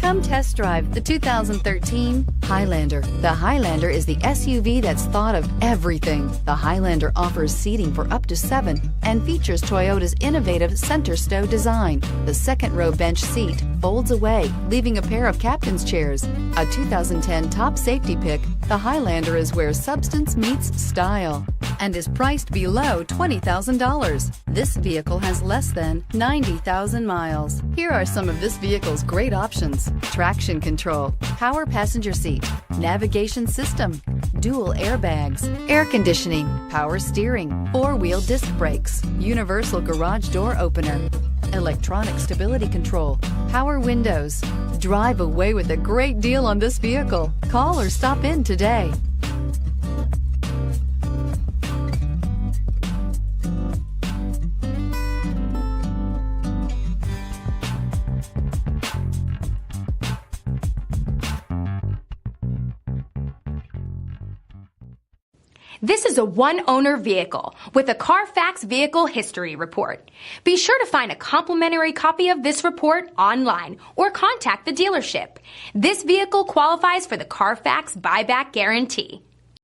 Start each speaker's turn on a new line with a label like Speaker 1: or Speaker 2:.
Speaker 1: Come test drive the 2013 Highlander. The Highlander is the SUV that's thought of everything. The Highlander offers seating for up to 7 and features Toyota's innovative center stow design. The second row bench seat folds away, leaving a pair of captain's chairs. A 2010 Top Safety Pick, the Highlander is where substance meets style and is priced below $20,000. This vehicle has less than 90,000 miles. Here are some of this vehicle's great options: traction control, power passenger seat, navigation system, dual airbags, air conditioning, power steering, 4-wheel disc brakes, universal garage door opener, electronic stability control, power windows. Drive away with a great deal on this vehicle. Call or stop in today.
Speaker 2: This is a one-owner vehicle with a CARFAX Vehicle History Report. Be sure to find a complimentary copy of this report online or contact the dealership. This vehicle qualifies for the CARFAX Buyback Guarantee.